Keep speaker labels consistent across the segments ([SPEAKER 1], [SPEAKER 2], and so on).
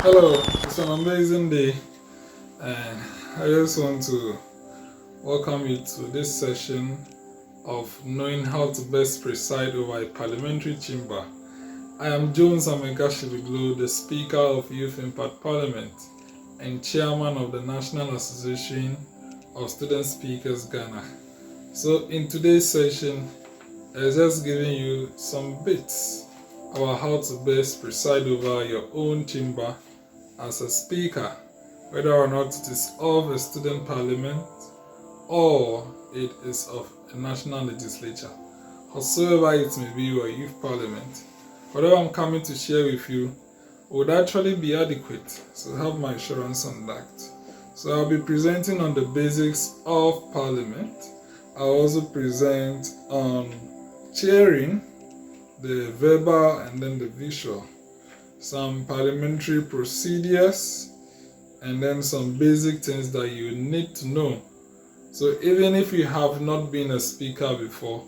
[SPEAKER 1] Hello, it's an amazing day, and I just want to welcome you to this session of knowing how to best preside over a parliamentary chamber. I am Jones Amegashie-Viglo, the Speaker of Youth Impact Parliament and Chairman of the National Association of Student Speakers Ghana. So in today's session, I'm just giving you some bits about how to best preside over your own chamber as a speaker, whether or not it is of a student parliament or it is of a national legislature, whatsoever it may be, or a youth parliament. Whatever I'm coming to share with you would actually be adequate, so have my assurance on that. So I'll be presenting on the basics of parliament. I'll also present on chairing, the verbal and then the visual, some parliamentary procedures, and then some basic things that you need to know. So even if you have not been a speaker before,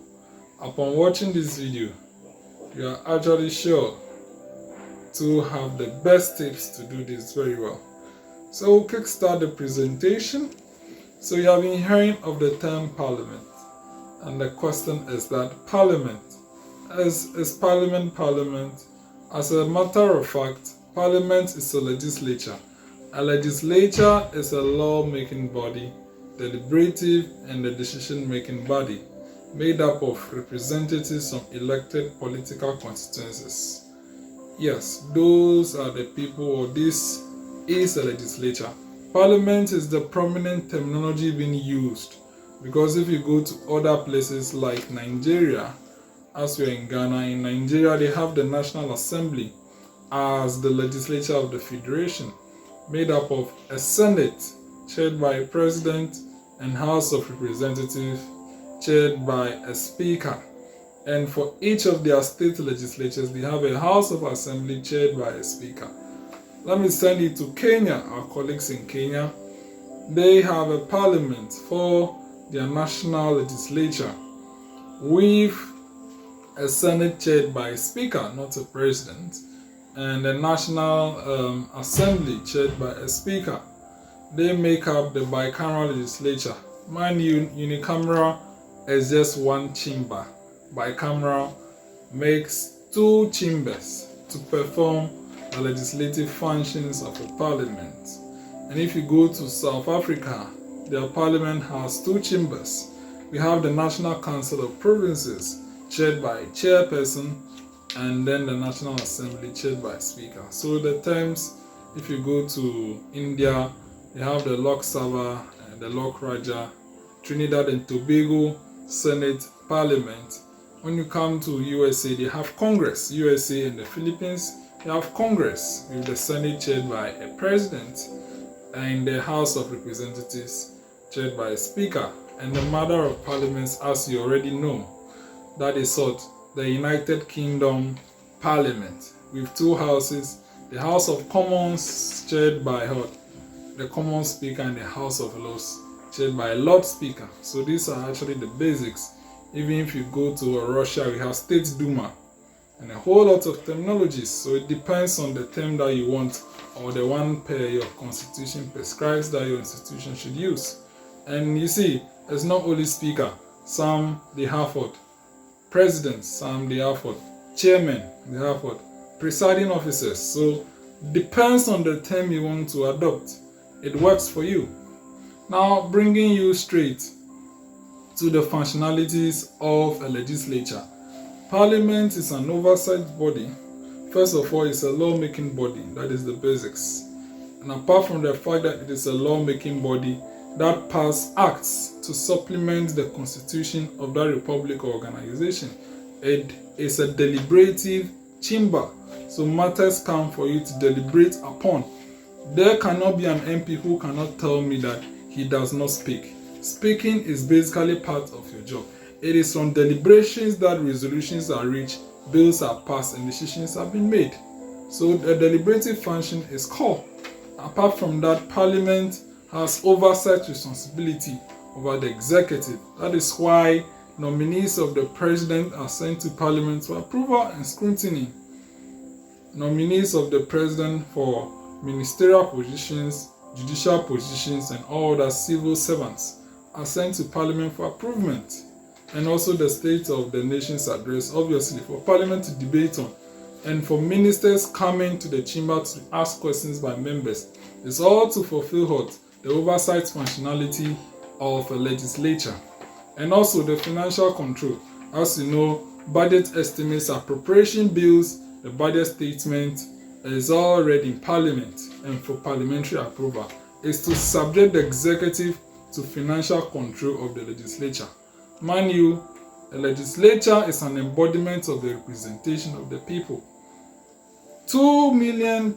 [SPEAKER 1] upon watching this video, you are actually sure to have the best tips to do this very well. So we'll kickstart the presentation. So you have been hearing of the term parliament, and the question is that parliament, is parliament? As a matter of fact, parliament is a legislature. A legislature is a law-making body, deliberative and a decision-making body, made up of representatives from elected political constituencies. Yes, those are the people, or this is a legislature. Parliament is the prominent terminology being used, because if you go to other places like Nigeria, as we are in Ghana, in Nigeria they have the National Assembly as the legislature of the federation, made up of a Senate chaired by a president and House of Representatives chaired by a speaker. And for each of their state legislatures, they have a House of Assembly chaired by a speaker. Let me send you to Kenya, our colleagues in Kenya. They have a parliament for their national legislature with a Senate chaired by a speaker, not a president, and a National Assembly chaired by a speaker. They make up the bicameral legislature. Mind you, unicameral is just one chamber. Bicameral makes two chambers to perform the legislative functions of a parliament. And if you go to South Africa, their parliament has two chambers. We have the National Council of Provinces, chaired by a chairperson, and then the National Assembly chaired by a speaker. So the terms, if you go to India, they have the Lok Sabha and the Lok Raja, Trinidad and Tobago Senate Parliament. When you come to USA, they have Congress. USA and the Philippines, they have Congress with the Senate chaired by a president and the House of Representatives chaired by a speaker. And the Mother of Parliaments, as you already know, that is the United Kingdom Parliament with two houses, the House of Commons chaired by the Common Speaker and the House of Lords chaired by a Lord Speaker. So these are actually the basics. Even if you go to Russia, we have State Duma and a whole lot of terminologies. So it depends on the term that you want, or the one per your constitution prescribes that your institution should use. And you see, it's not only speaker. Some they have presidents, some they have chairmen, they have presiding officers. So depends on the term you want to adopt. It works for you. Now bringing you straight to the functionalities of a legislature. Parliament is an oversight body. First of all, it's a lawmaking body. That is the basics. And apart from the fact that it is a lawmaking body that pass acts to supplement the constitution of that republic or organization, it is a deliberative chamber. So matters come for you to deliberate upon. There cannot be an MP who cannot tell me that he does not speak. Speaking is basically part of your job. It is from deliberations that resolutions are reached, bills are passed, and decisions have been made. So the deliberative function is core. Apart from that, Parliament has oversight responsibility over the executive. That is why nominees of the president are sent to Parliament for approval and scrutiny. Nominees of the president for ministerial positions, judicial positions, and all other civil servants are sent to Parliament for approval, and also the State of the Nation's address, obviously, for Parliament to debate on, and for ministers coming to the chamber to ask questions by members. It's all to fulfill what? The oversight functionality of a legislature. And also the financial control. As you know, budget estimates, appropriation bills, the budget statement is all read in Parliament, and for parliamentary approval is to subject the executive to financial control of the legislature. Mind you, the legislature is an embodiment of the representation of the people. 30 million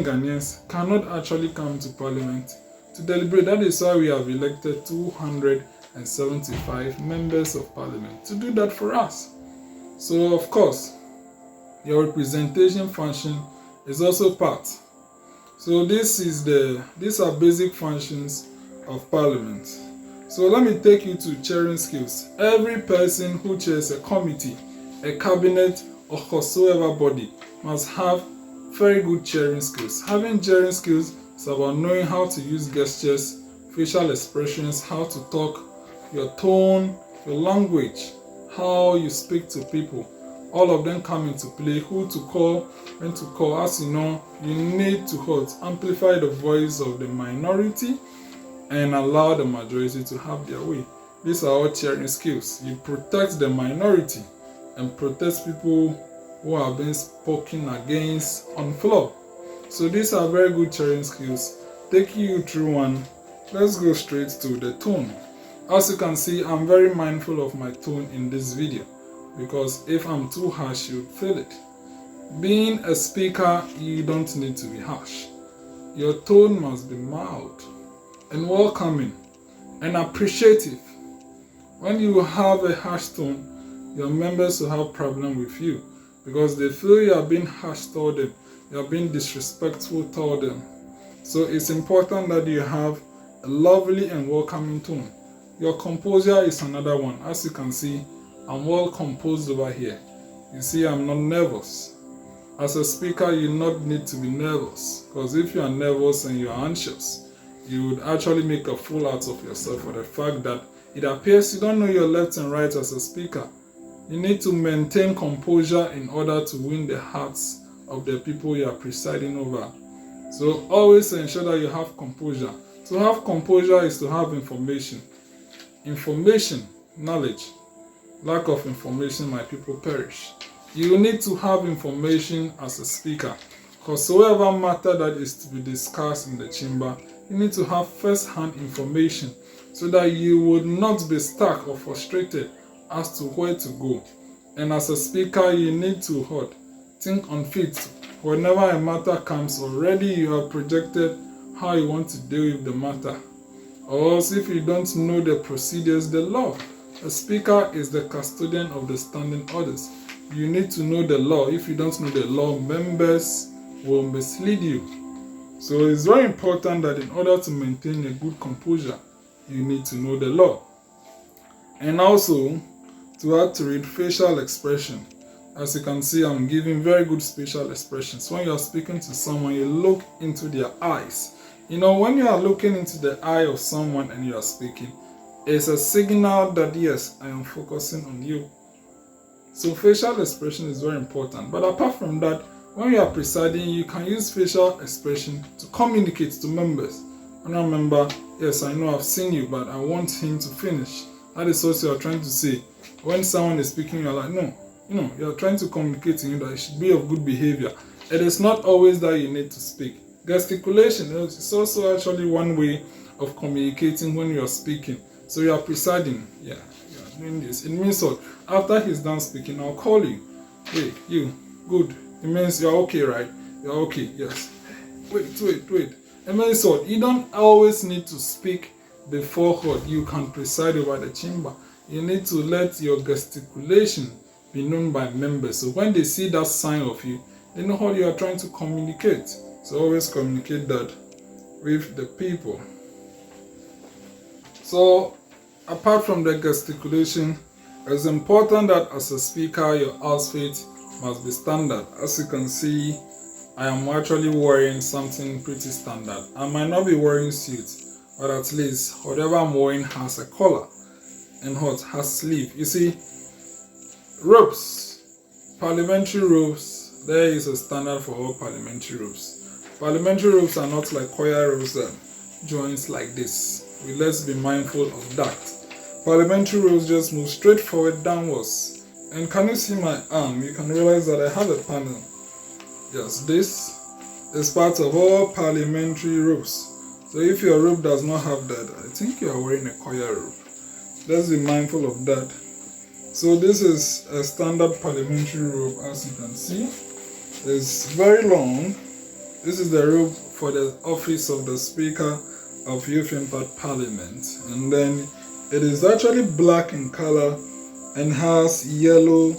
[SPEAKER 1] Ghanaians cannot actually come to Parliament to deliberate. That is why we have elected 275 members of Parliament to do that for us. So, of course, your representation function is also part. So these are basic functions of Parliament. So let me take you to chairing skills. Every person who chairs a committee, a cabinet, or whatsoever body must have very good chairing skills. Having chairing skills is about knowing how to use gestures, facial expressions, how to talk, your tone, your language, how you speak to people. All of them come into play. Who to call, when to call. As you know, you need to amplify the voice of the minority and allow the majority to have their way. These are all chairing skills. You protect the minority and protect people who are being spoken against on floor. So these are very good chairing skills. Taking you through one, let's go straight to the tone. As you can see, I'm very mindful of my tone in this video, because if I'm too harsh, you'd feel it. Being a speaker, you don't need to be harsh. Your tone must be mild and welcoming and appreciative. When you have a harsh tone, your members will have problem with you, because they feel you are being harsh toward them, you are being disrespectful toward them. So it's important that you have a lovely and welcoming tone. Your composure is another one. As you can see, I'm well composed over here. You see, I'm not nervous. As a speaker, you do not need to be nervous, because if you are nervous and you are anxious, you would actually make a fool out of yourself for the fact that it appears you don't know your left and right as a speaker. You need to maintain composure in order to win the hearts of the people you are presiding over. So always ensure that you have composure. To have composure is to have information. Information, knowledge. Lack of information, my people perish. You need to have information as a speaker. Whatsoever matter that is to be discussed in the chamber, you need to have first-hand information so that you would not be stuck or frustrated as to where to go. And as a speaker, you need to think on feet. Whenever a matter comes, already you have projected how you want to deal with the matter. Or else if you don't know the procedures, the law. A speaker is the custodian of the standing orders. You need to know the law. If you don't know the law, members will mislead you. So it's very important that in order to maintain a good composure, you need to know the law. And also, to add to it, facial expression. As you can see, I'm giving very good facial expressions. When you are speaking to someone, you look into their eyes. You know, when you are looking into the eye of someone and you are speaking, it's a signal that yes, I am focusing on you. So facial expression is very important. But apart from that, when you are presiding, you can use facial expression to communicate to members. When a member, yes, I know I've seen you, but I want him to finish. That is what you are trying to say. When someone is speaking, you're like, no, you're trying to communicate to him that it should be of good behavior. It is not always that you need to speak. Gesticulation is also actually one way of communicating when you are speaking. So you are presiding, you are doing this. It means what? After he's done speaking, I'll call you. Hey, you, good. It means you're okay, right? You're okay, yes. Wait. It means what? You don't always need to speak before you can preside over the chamber. You need to let your gesticulation be known by members. So when they see that sign of you, they know how you are trying to communicate. So always communicate that with the people. So apart from the gesticulation, it's important that as a speaker, your outfit must be standard. As you can see, I am actually wearing something pretty standard. I might not be wearing suits, but at least whatever I'm wearing has a collar and has sleeve. You see, robes, parliamentary robes, there is a standard for all parliamentary robes. Parliamentary robes are not like choir robes that joins like this. Let's be mindful of that. Parliamentary robes just move straight forward downwards. And can you see my arm? You can realize that I have a panel. Yes, this is part of all parliamentary robes. So if your robe does not have that, I think you are wearing a choir robe. Let's be mindful of that. So this is a standard parliamentary robe, as you can see. It's very long. This is the robe for the office of the Speaker of Youth Impact Parliament. And then it is actually black in color and has yellow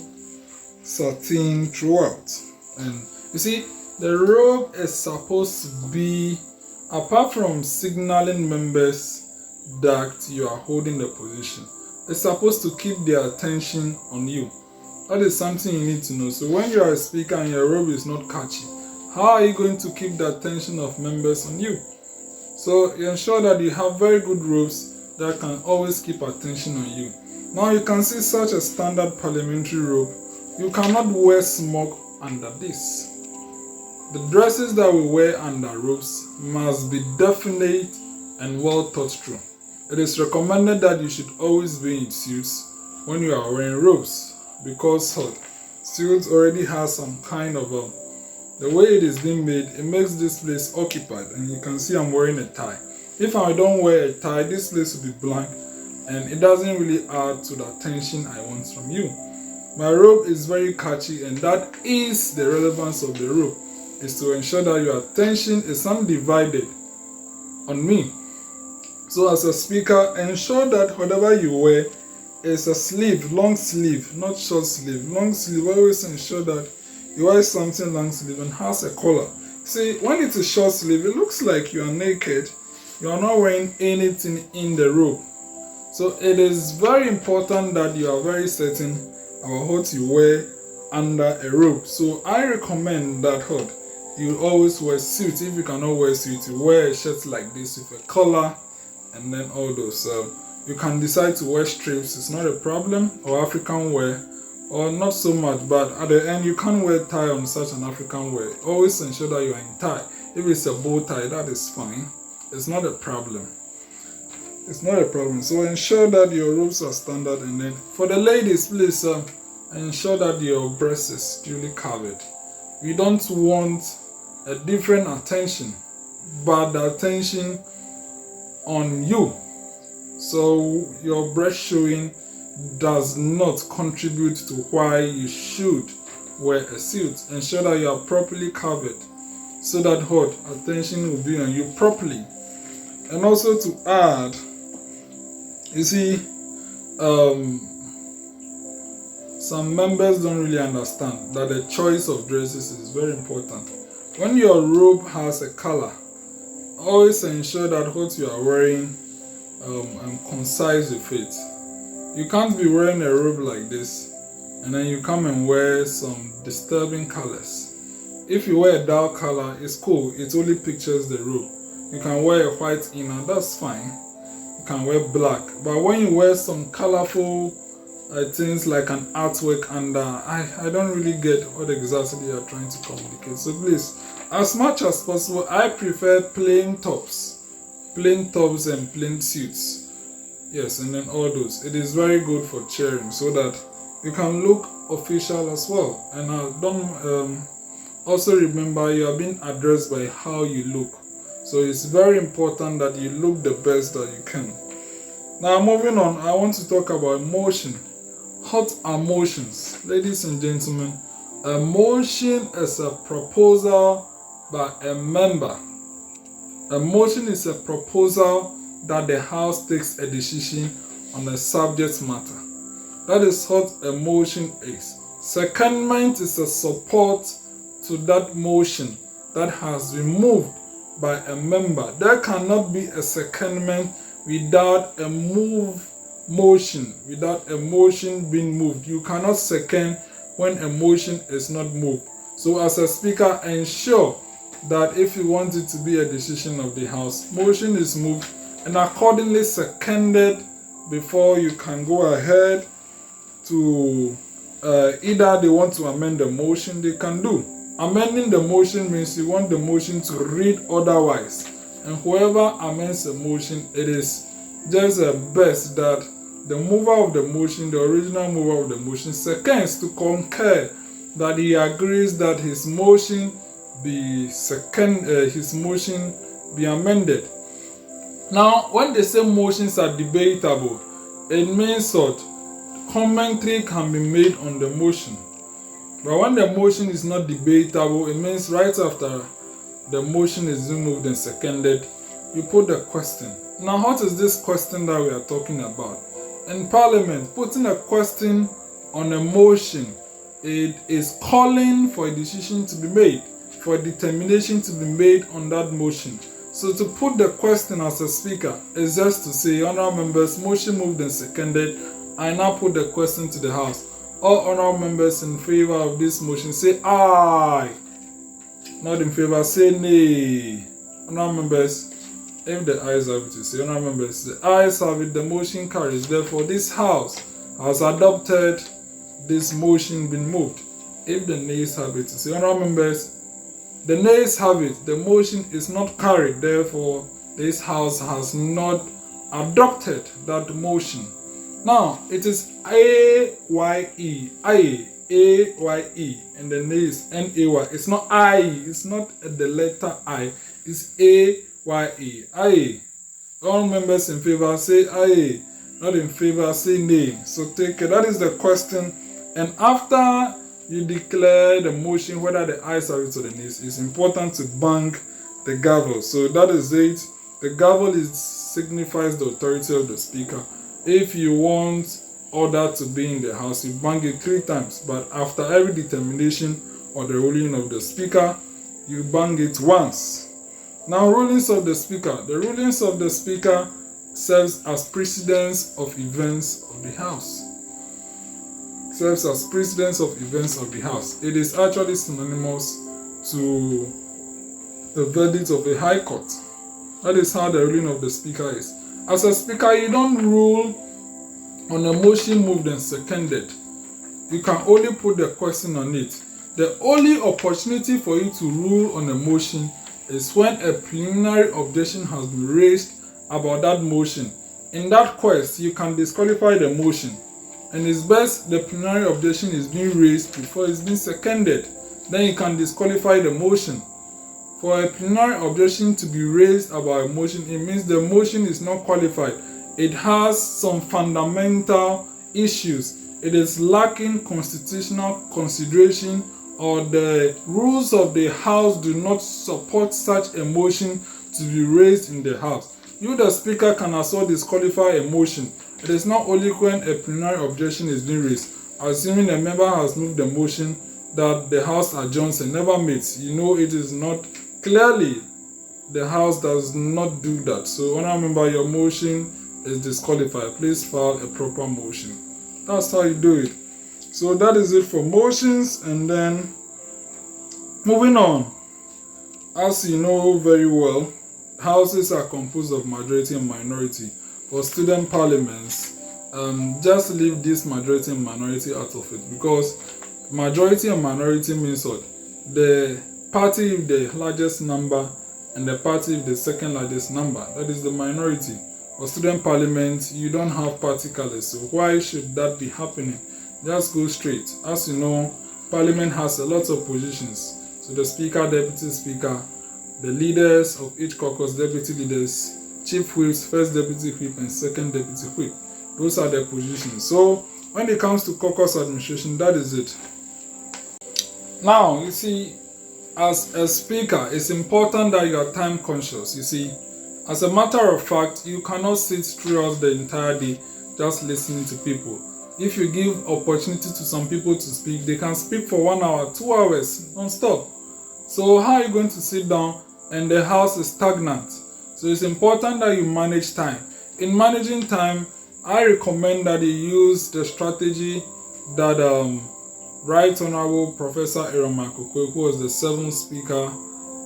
[SPEAKER 1] satin throughout. And you see, the robe is supposed to be, apart from signaling members that you are holding the position, it's supposed to keep their attention on you. That is something you need to know. So when you are a speaker and your robe is not catchy, how are you going to keep the attention of members on you? So you ensure that you have very good robes that can always keep attention on you. Now you can see such a standard parliamentary robe. You cannot wear smock under this. The dresses that we wear under robes must be definite and well thought through. It is recommended that you should always be in suits when you are wearing robes, because suits already has some kind of the way it is being made, it makes this place occupied. And you can see I'm wearing a tie. If I don't wear a tie, this place will be blank and it doesn't really add to the attention I want from you. My robe is very catchy, and that is the relevance of the robe, is to ensure that your attention is undivided on me. So as a speaker, ensure that whatever you wear is a sleeve, long sleeve, not short sleeve. Long sleeve, always ensure that you wear something long sleeve and has a collar. See, when it is short sleeve, it looks like you are naked. You are not wearing anything in the robe. So it is very important that you are very certain about what you wear under a robe. So I recommend that you always wear suit. If you cannot wear suit, you wear a shirt like this with a collar and then all those. You can decide to wear strips, it's not a problem, or African wear, or not so much, but at the end you can't wear tie on such an African wear. Always ensure that you are in tie. If it's a bow tie, that is fine. It's not a problem. It's not a problem. So ensure that your robes are standard, and then for the ladies, please ensure that your breast is duly covered. We don't want a different attention, but the attention on you. So your breast showing does not contribute to why you should wear a suit. Ensure that you are properly covered so that attention will be on you properly. And also to add, you see, some members don't really understand that the choice of dresses is very important. When your robe has a color, always ensure that what you are wearing and concise with it. You can't be wearing a robe like this and then you come and wear some disturbing colors. If you wear a dark color, it's cool, it only pictures the robe. You can wear a white inner, that's fine. You can wear black, but when you wear some colorful things like an artwork under, I don't really get what exactly you are trying to communicate. So please, as much as possible, I prefer plain tops and plain suits. Yes, and then all those. It is very good for chairing so that you can look official as well. And don't also remember you are being addressed by how you look. So it's very important that you look the best that you can. Now moving on, I want to talk about motion. What are motions? Ladies and gentlemen, a motion is a proposal by a member. A motion is a proposal that the House takes a decision on a subject matter. That is what a motion is. Secondment is a support to that motion that has been moved by a member. There cannot be a secondment without a motion, without a motion being moved. You cannot second when a motion is not moved. So as a speaker, ensure that if you want it to be a decision of the House, motion is moved and accordingly seconded before you can go ahead to either they want to amend the motion, they can do. Amending the motion means you want the motion to read otherwise, and whoever amends the motion, it is just best that the mover of the motion, the original mover of the motion, seconds to concur that he agrees that his motion be amended. Now, when they say motions are debatable, it means that commentary can be made on the motion. But when the motion is not debatable, it means right after the motion is moved and seconded, you put the question. Now, what is this question that we are talking about? In Parliament, putting a question on a motion, it is calling for a decision to be made, for a determination to be made on that motion. So to put the question as a speaker is just to say, honourable members, motion moved and seconded. I now put the question to the House. All honourable members in favour of this motion say aye. Not in favour, say nay. Honourable members, if the ayes have it, you say honourable members, the ayes have it, the motion carries. Therefore, this House has adopted this motion been moved. If the nays have it, you say honourable members, the nays have it, the motion is not carried. Therefore, this House has not adopted that motion. Now, it is A-Y-E, A-Y-E, and the nay is N-A-Y. It's not I, it's not the letter I, it's A-Y-E, aye. All members in favor say aye, not in favor say nay. So take it, that is the question. And after you declare the motion, whether the ayes have it or the nays, it's important to bang the gavel. So that is it. The gavel signifies the authority of the speaker. If you want order to be in the House, you bang it 3 times. But after every determination or the ruling of the speaker, you bang it once. Now, rulings of the speaker. The rulings of the speaker serves as precedence of events of the House. Serves as precedence of events of the House. It is actually synonymous to the verdict of a high court. That is how the ruling of the speaker is. As a speaker, you don't rule on a motion moved and seconded. You can only put the question on it. The only opportunity for you to rule on a motion is when a preliminary objection has been raised about that motion. In that quest, you can disqualify the motion. And it's best the preliminary objection is being raised before it's been seconded. Then you can disqualify the motion. For a preliminary objection to be raised about a motion, it means the motion is not qualified. It has some fundamental issues. It is lacking constitutional consideration, or the rules of the House do not support such a motion to be raised in the House. You, the speaker, can also disqualify a motion. It is not only when a preliminary objection is being raised. Assuming a member has moved the motion that the House adjourns and never meets, you know it is not. Clearly, the House does not do that. So, honourable member, your motion is disqualified. Please file a proper motion. That's how you do it. So that is it for motions. And then moving on. As you know very well, houses are composed of majority and minority. For student parliaments, just leave this majority and minority out of it, because majority and minority means what? The party with the largest number and the party with the second largest number. That is the minority. For student parliament, you don't have party colors. So why should that be happening? Just go straight. As you know, parliament has a lot of positions. So the speaker, deputy speaker, the leaders of each caucus, deputy leaders, chief whips, first deputy whip, and second deputy whip. Those are the positions. So when it comes to caucus administration, that is it. Now, you see, as a speaker, it's important that you are time conscious. You see, as a matter of fact, you cannot sit throughout the entire day just listening to people. If you give opportunity to some people to speak, they can speak for 1 hour, 2 hours, non-stop. So how are you going to sit down and the House is stagnant? So it's important that you manage time. In managing time, I recommend that you use the strategy that Right Honorable Professor Aaron Makokwe, who was the seventh speaker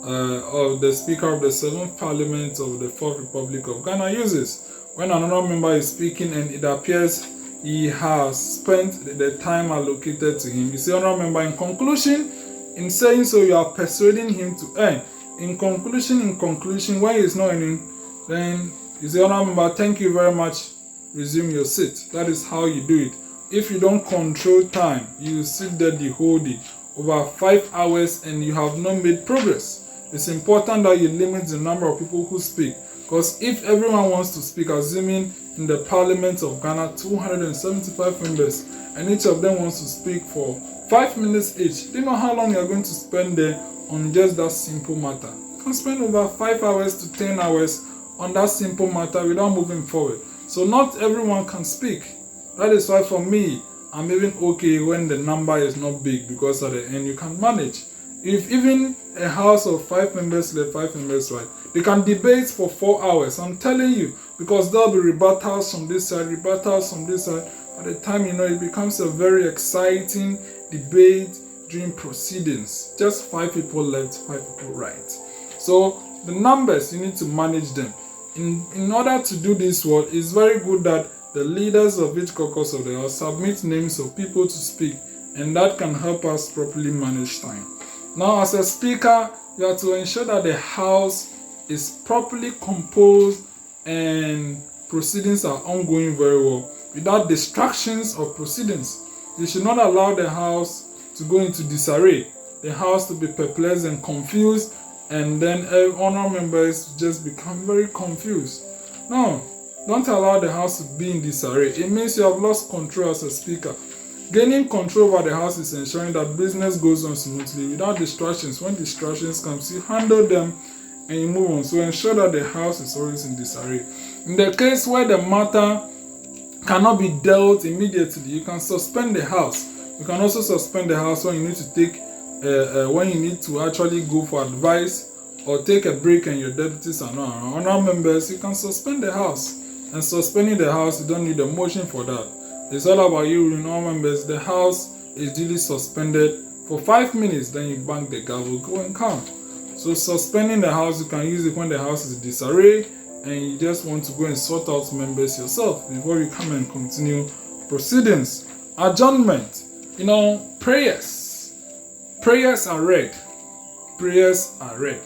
[SPEAKER 1] of the Speaker of the 7th Parliament of the 4th Republic of Ghana, uses. When another member is speaking and it appears he has spent the time allocated to him, you say, honorable member, in conclusion, in saying so, you are persuading him to end. In conclusion, when he is not ending, then you say, honorable member, thank you very much, resume your seat. That is how you do it. If you don't control time, you sit there the whole day, over 5 hours, and you have not made progress. It's important that you limit the number of people who speak, because if everyone wants to speak, assuming in the Parliament of Ghana 275 members, and each of them wants to speak for 5 minutes each, do you know how long you are going to spend there on just that simple matter? You can spend over 5 hours to 10 hours on that simple matter without moving forward. So not everyone can speak. That is why for me, I'm even okay when the number is not big, because at the end you can manage. If even a house of 5 members left, 5 members right, they can debate for 4 hours. I'm telling you, because there'll be rebuttals from this side, rebuttals from this side. By the time you know, it becomes a very exciting debate during proceedings. Just 5 people left, 5 people right. So the numbers, you need to manage them. In order to do this work, it's very good that the leaders of each caucus of the House submit names of people to speak, and that can help us properly manage time. Now, as a speaker, you have to ensure that the House is properly composed and proceedings are ongoing very well without distractions of proceedings. You should not allow the House to go into disarray, the House to be perplexed and confused, and then honourable members just become very confused. No, don't allow the House to be in disarray. It means you have lost control as a speaker. Gaining control over the House is ensuring that business goes on smoothly without distractions. When distractions come, you handle them and you move on. So ensure that the House is always in disarray. In the case where the matter cannot be dealt immediately, you can suspend the House. You can also suspend the House when you need to take, when you need to actually go for advice or take a break and your deputies are not around. Honourable members, you can suspend the House. And suspending the House, you don't need a motion for that. It's all about you, honourable members. The House is duly suspended for 5 minutes, then you bang the gavel, go and count. So suspending the House, you can use it when the House is in disarray and you just want to go and sort out members yourself before you come and continue proceedings. Adjournment. Prayers. Prayers are read. Prayers are read.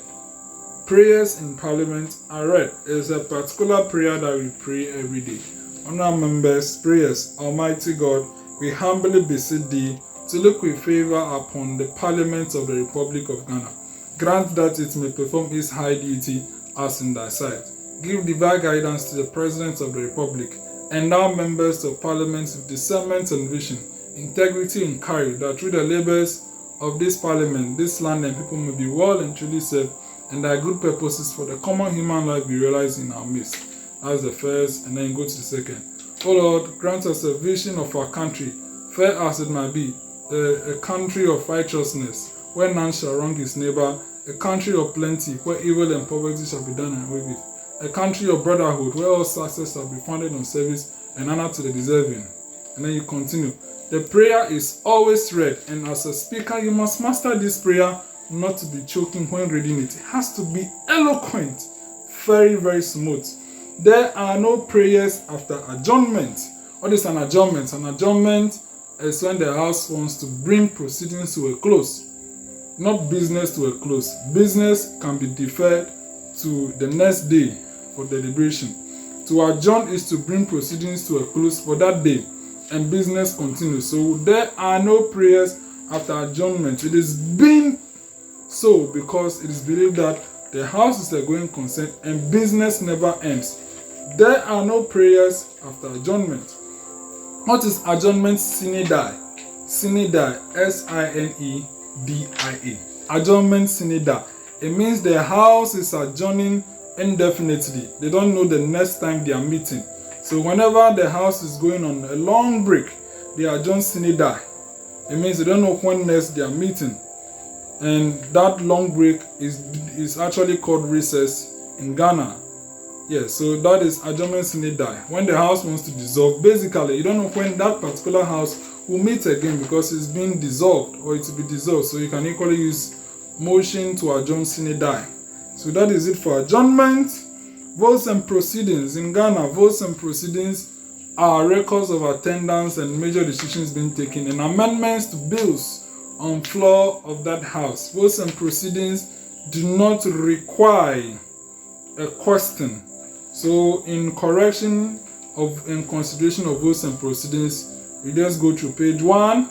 [SPEAKER 1] Prayers in Parliament are read. It's a particular prayer that we pray every day. Honourable members, prayers. Almighty God, we humbly beseech thee to look with favour upon the Parliament of the Republic of Ghana. Grant that it may perform its high duty as in thy sight. Give divine guidance to the President of the Republic, endow members of Parliament with discernment and vision, integrity and courage, that through the labours of this Parliament, this land and people may be well and truly served, and thy good purposes for the common human life be realized in our midst. That's the first, and then go to the second. O Lord, grant us a vision of our country, fair as it might be, a country of righteousness, where none shall wrong his neighbor, a country of plenty, where evil and poverty shall be done away with, a country of brotherhood, where all success shall be founded on service and honor to the deserving. And then you continue. The prayer is always read, and as a speaker, you must master this prayer not to be choking when reading it. It has to be eloquent, very, very smooth. There are no prayers after adjournment. What is an adjournment? An adjournment is when the House wants to bring proceedings to a close, not business to a close. Business can be deferred to the next day for deliberation. To adjourn is to bring proceedings to a close for that day, and business continues. So there are no prayers after adjournment. It is being so because it is believed that the House is a going concern and business never ends. There are no prayers after adjournment. What is adjournment sine die? Sine die, S-I-N-E-D-I-A. Adjournment sine die. It means the House is adjourning indefinitely. They don't know the next time they are meeting. So whenever the House is going on a long break, they adjourn sine die. It means they don't know when next they are meeting. And that long break is actually called recess in Ghana. Yes, so that is adjournment sine die. When the House wants to dissolve, basically, you don't know when that particular House will meet again because it's been dissolved, or it will be dissolved. So you can equally use motion to adjourn sine die. So that is it for adjournment. Votes and proceedings. In Ghana, votes and proceedings are records of attendance and major decisions being taken and amendments to bills on floor of that house. Votes and proceedings do not require a question. So in correction of in consideration of votes and proceedings, we just go through page 1,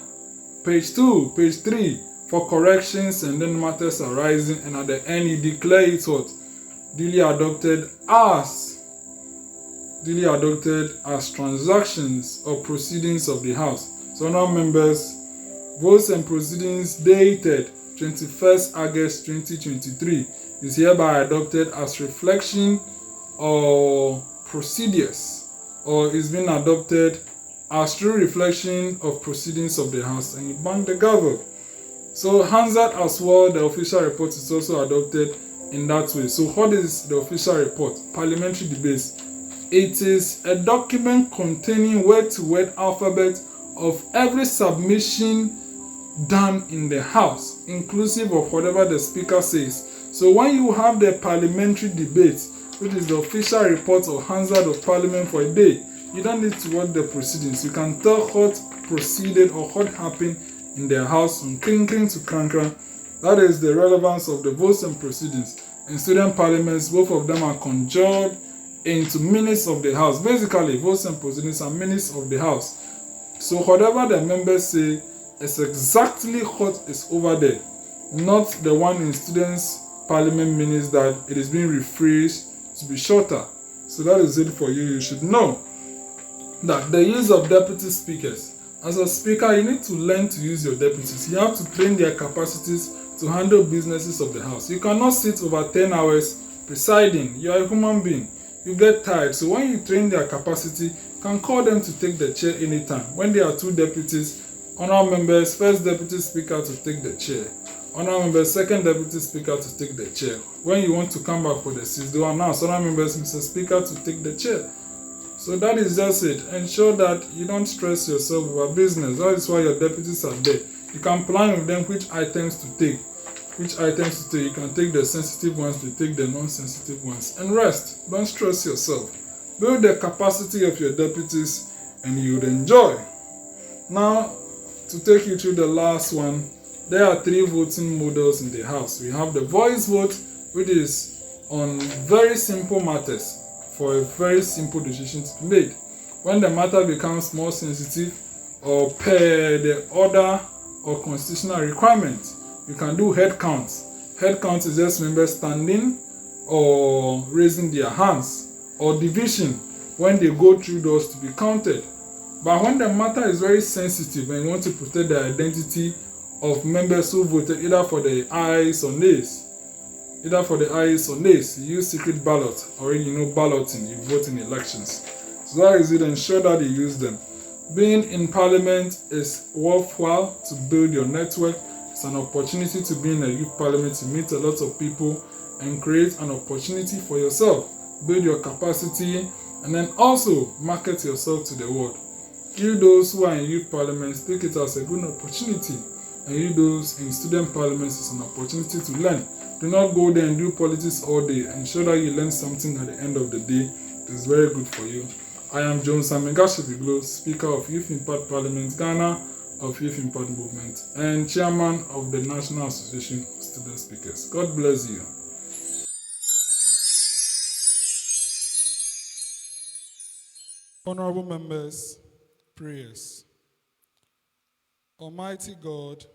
[SPEAKER 1] page 2, page 3 for corrections and then matters arising, and at the end you declare it what? Duly adopted as transactions or proceedings of the House. So now members, votes and proceedings dated 21st August 2023 is hereby adopted as reflection or procedures, or is being adopted as true reflection of proceedings of the House, and you bank the gavel. So Hansard as well, the official report is also adopted in that way. So what is the official report? Parliamentary debates. It is a document containing word-to-word alphabet of every submission done in the House, inclusive of whatever the speaker says. So when you have the parliamentary debate, which is the official report of Hansard of Parliament for a day, you don't need to watch the proceedings. You can tell what proceeded or what happened in their house from clinking to crankra. That is the relevance of the votes and proceedings. In student parliaments, both of them are conjured into minutes of the House. Basically, votes and proceedings are minutes of the House. So whatever the members say is exactly what is over there, not the one in students' parliament minutes that it is being rephrased to be shorter. So that is it for you. You should know that the use of deputy speakers. As a speaker, you need to learn to use your deputies. You have to train their capacities to handle businesses of the House. You cannot sit over 10 hours presiding. You are a human being. You get tired. So when you train their capacity, you can call them to take the chair anytime. When there are 2 deputies, honourable members, first deputy speaker to take the chair. Honourable members, second deputy speaker to take the chair. When you want to come back for the 6th, they will announce, honourable members, Mr. Speaker to take the chair. So that is just it. Ensure that you don't stress yourself over business. That is why your deputies are there. You can plan with them which items to take. You can take the sensitive ones, you take the non-sensitive ones, and rest. Don't stress yourself. Build the capacity of your deputies and you would enjoy. Now, to take you through the last one, there are 3 voting models in the House. We have the voice vote, which is on very simple matters for a very simple decision to be made. When the matter becomes more sensitive or per the order or constitutional requirement, you can do head counts. Head count is just members standing or raising their hands, or division when they go through those to be counted. But when the matter is very sensitive and you want to protect the identity of members who voted either for the ayes or nays, you use secret ballot. Already you know balloting, you vote in elections. So that is it, ensure that you use them. Being in parliament is worthwhile to build your network. It's an opportunity to be in a youth parliament, to meet a lot of people and create an opportunity for yourself. Build your capacity and then also market yourself to the world. You those who are in youth parliaments, take it as a good opportunity. And you those in student parliaments, it's an opportunity to learn. Do not go there and do politics all day. Ensure that you learn something at the end of the day. It is very good for you. I am Jones Amegashie-Viglo, Speaker of Youth Impact Parliament Ghana of Youth Impact Movement and Chairman of the National Association of Student Speakers. God bless you.
[SPEAKER 2] Honorable members, prayers. Almighty God,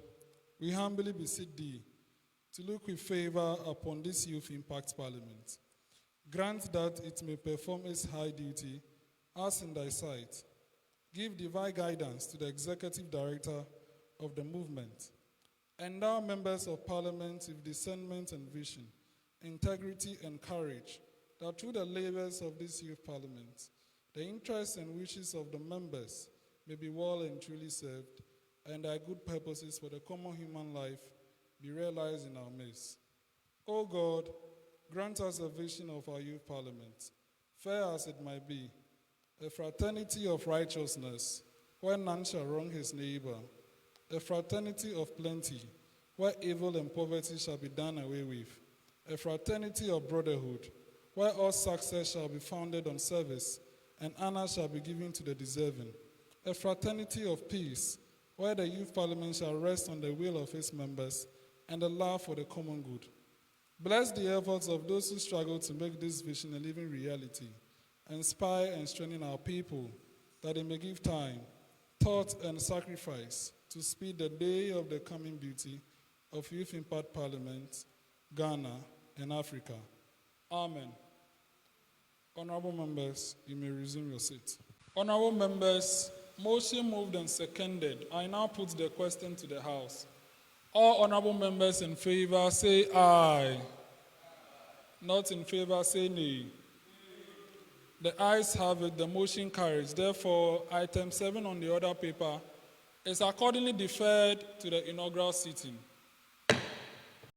[SPEAKER 2] we humbly beseech thee to look with favor upon this Youth Impact Parliament. Grant that it may perform its high duty as in thy sight. Give divine guidance to the Executive Director of the movement. Endow members of Parliament with discernment and vision, integrity and courage, that through the labors of this Youth Parliament, the interests and wishes of the members may be well and truly served, and thy good purposes for the common human life be realized in our midst. O God, grant us a vision of our youth parliament, fair as it might be, a fraternity of righteousness, where none shall wrong his neighbor, a fraternity of plenty, where evil and poverty shall be done away with, a fraternity of brotherhood, where all success shall be founded on service, and honor shall be given to the deserving, a fraternity of peace, where the youth parliament shall rest on the will of its members and the love for the common good. Bless the efforts of those who struggle to make this vision a living reality. Inspire and strengthen our people, that they may give time, thought, and sacrifice to speed the day of the coming beauty of Youth Impact Parliament, Ghana, and Africa. Amen. Honorable members, you may resume your seat. Honorable members, motion moved and seconded. I now put the question to the House. All honorable members in favor say aye. Not in favor say nay. The ayes have it, the motion carries. Therefore, item 7 on the order paper is accordingly deferred to the inaugural sitting.